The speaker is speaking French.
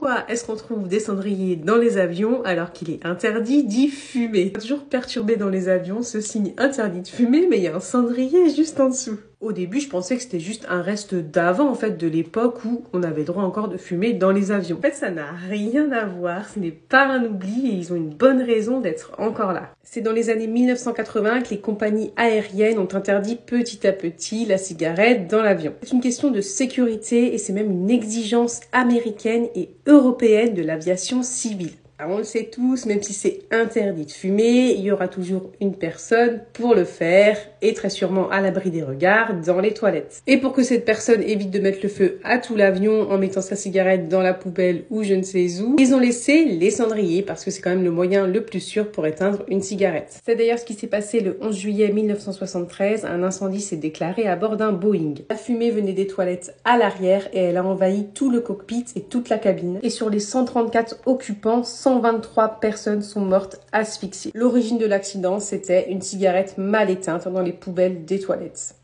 Pourquoi est-ce qu'on trouve des cendriers dans les avions alors qu'il est interdit d'y fumer? Toujours perturbé dans les avions, ce signe interdit de fumer, mais il y a un cendrier juste en dessous. Au début, je pensais que c'était juste un reste d'avant, en fait, de l'époque où on avait le droit encore de fumer dans les avions. En fait, ça n'a rien à voir, ce n'est pas un oubli et ils ont une bonne raison d'être encore là. C'est dans les années 1980 que les compagnies aériennes ont interdit petit à petit la cigarette dans l'avion. C'est une question de sécurité et c'est même une exigence américaine et européenne de l'aviation civile. On le sait tous, même si c'est interdit de fumer, il y aura toujours une personne pour le faire et très sûrement à l'abri des regards dans les toilettes. Et pour que cette personne évite de mettre le feu à tout l'avion en mettant sa cigarette dans la poubelle ou je ne sais où, ils ont laissé les cendriers parce que c'est quand même le moyen le plus sûr pour éteindre une cigarette. C'est d'ailleurs ce qui s'est passé le 11 juillet 1973. Un incendie s'est déclaré à bord d'un Boeing. La fumée venait des toilettes à l'arrière et elle a envahi tout le cockpit et toute la cabine. Et sur les 134 occupants, 123 personnes sont mortes asphyxiées. L'origine de l'accident, c'était une cigarette mal éteinte dans les poubelles des toilettes.